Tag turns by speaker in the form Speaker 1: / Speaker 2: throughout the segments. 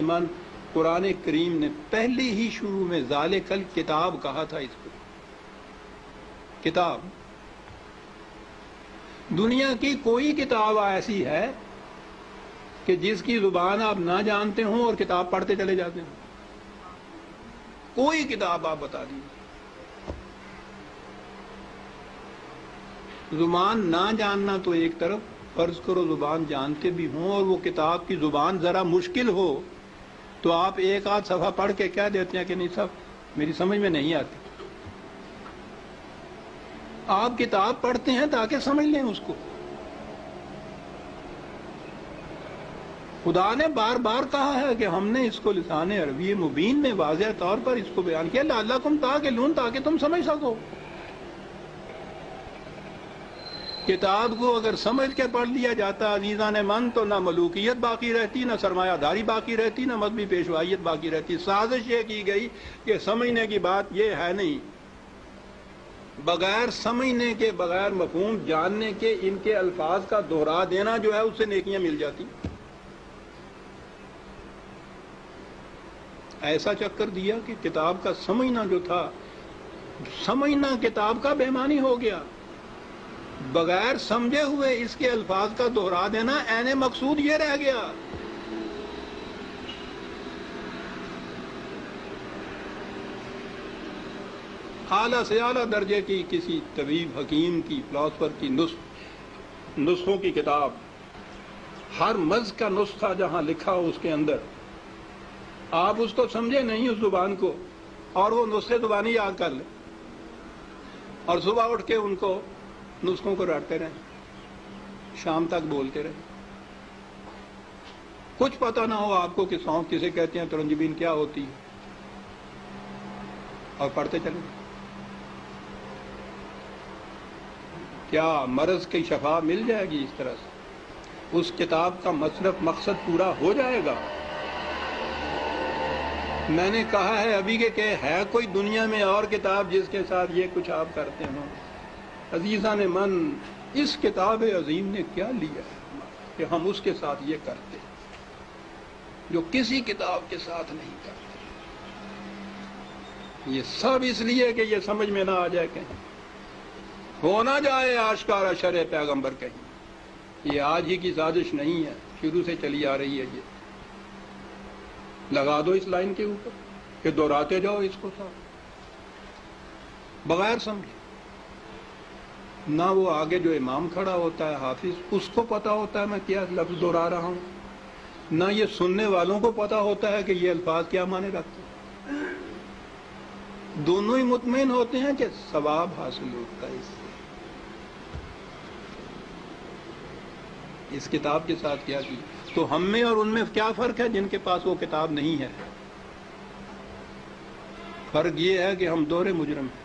Speaker 1: من قرآن کریم نے پہلے ہی شروع میں ذالکل کتاب کہا تھا. اس کو کتاب، دنیا کی کوئی کتاب ایسی ہے کہ جس کی زبان آپ نہ جانتے ہوں اور کتاب پڑھتے چلے جاتے ہوں؟ کوئی کتاب آپ بتا دیجیے. زبان نہ جاننا تو ایک طرف، فرض کرو زبان جانتے بھی ہوں اور وہ کتاب کی زبان ذرا مشکل ہو تو آپ ایک آدھ صفحہ پڑھ کے کہہ دیتے ہیں کہ نہیں صاحب میری سمجھ میں نہیں آتی. آپ کتاب پڑھتے ہیں تاکہ سمجھ لیں اس کو. خدا نے بار بار کہا ہے کہ ہم نے اس کو لسان عربی مبین میں واضح طور پر اس کو بیان کیا، لعلکم تعقلون، تاکہ تم سمجھ سکو. کتاب کو اگر سمجھ کے پڑھ لیا جاتا عزیزان من تو نہ ملوکیت باقی رہتی، نہ سرمایہ داری باقی رہتی، نہ مذہبی پیشوائیت باقی رہتی. سازش یہ کی گئی کہ سمجھنے کی بات یہ ہے نہیں، بغیر سمجھنے کے، بغیر مفہوم جاننے کے ان کے الفاظ کا دوہرا دینا جو ہے اس سے نیکیاں مل جاتی. ایسا چکر دیا کہ کتاب کا سمجھنا جو تھا، سمجھنا کتاب کا بے معنی ہو گیا. بغیر سمجھے ہوئے اس کے الفاظ کا دوہرا دینا عین مقصود یہ رہ گیا. اعلیٰ سے اعلیٰ درجے کی کسی طبیب، حکیم کی، فلاسفر کی نسخوں کی کتاب، ہر مرض کا نسخہ جہاں لکھا ہو اس کے اندر، آپ اس کو سمجھے نہیں اس زبان کو اور وہ نسخے زبانی یاد کر لیں اور صبح اٹھ کے ان کو نسخوں کو رٹتے رہیں، شام تک بولتے رہیں. کچھ پتہ نہ ہو آپ کو کہ سونف کسے کہتے ہیں، ترنجبین کیا ہوتی ہے، اور پڑھتے چلیں. کیا مرض کی شفا مل جائے گی اس طرح سے؟ اس کتاب کا مصرف مقصد پورا ہو جائے گا؟ میں نے کہا ہے ابھی کہ ہے کوئی دنیا میں اور کتاب جس کے ساتھ یہ کچھ آپ کرتے ہوں؟ عزیزان من، اس کتاب عظیم نے کیا لیا ہے کہ ہم اس کے ساتھ یہ کرتے جو کسی کتاب کے ساتھ نہیں کرتے؟ یہ سب اس لیے کہ یہ سمجھ میں نہ آ جائے، کہیں ہو نہ جائے آشکارا شرع پیغمبر کہیں. یہ آج ہی کی سازش نہیں ہے، شروع سے چلی آ رہی ہے. یہ لگا دو اس لائن کے اوپر کہ دہراتے جاؤ اس کو ساتھ بغیر سمجھے. نہ وہ آگے جو امام کھڑا ہوتا ہے حافظ، اس کو پتا ہوتا ہے میں کیا لفظ دہرا رہا ہوں، نہ یہ سننے والوں کو پتا ہوتا ہے کہ یہ الفاظ کیا معنی رکھتے ہیں. دونوں ہی مطمئن ہوتے ہیں کہ ثواب حاصل ہوتا ہے. اس کتاب کے ساتھ کیا کی تو ہم میں اور ان میں کیا فرق ہے جن کے پاس وہ کتاب نہیں ہے؟ فرق یہ ہے کہ ہم دوہرے مجرم ہیں.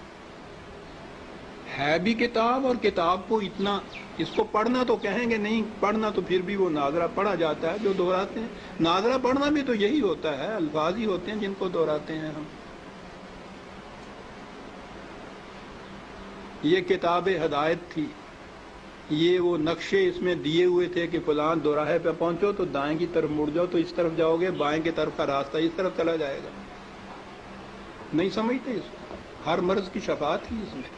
Speaker 1: ہے بھی کتاب، اور کتاب کو اتنا، اس کو پڑھنا تو کہیں گے نہیں، پڑھنا تو پھر بھی وہ ناظرہ پڑھا جاتا ہے جو دہراتے ہیں. ناظرہ پڑھنا بھی تو یہی ہوتا ہے، الفاظ ہی ہوتے ہیں جن کو دہراتے ہیں ہم. یہ کتاب ہدایت تھی، یہ وہ نقشے اس میں دیے ہوئے تھے کہ فلاں دوراہے پہ پہنچو تو دائیں کی طرف مڑ جاؤ تو اس طرف جاؤ گے، بائیں کی طرف کا راستہ اس طرف چلا جائے گا. نہیں سمجھتے اس کو. ہر مرض کی شفا تھی اس میں،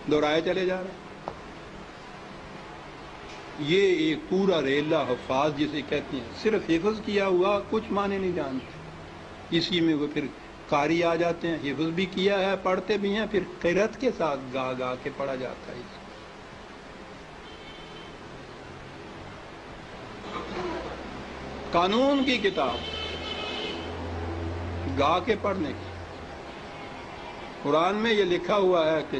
Speaker 1: دورائے چلے جا رہے ہیں. یہ ایک پورا ریلا حفاظ جسے کہتے ہیں، صرف حفظ کیا ہوا، کچھ معنی نہیں جانتے. اسی میں وہ پھر قاری آ جاتے ہیں، حفظ بھی کیا ہے، پڑھتے بھی ہیں، پھر قرأت کے ساتھ گا گا کے پڑھا جاتا ہے. قانون کی کتاب گا کے پڑھنے کی. قرآن میں یہ لکھا ہوا ہے کہ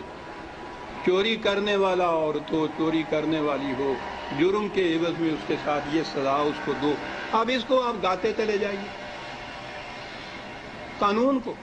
Speaker 1: چوری کرنے والا عورت ہو، چوری کرنے والی ہو، جرم کے عوض میں اس کے ساتھ یہ سزا اس کو دو. اب اس کو آپ گاتے چلے جائیے قانون کو.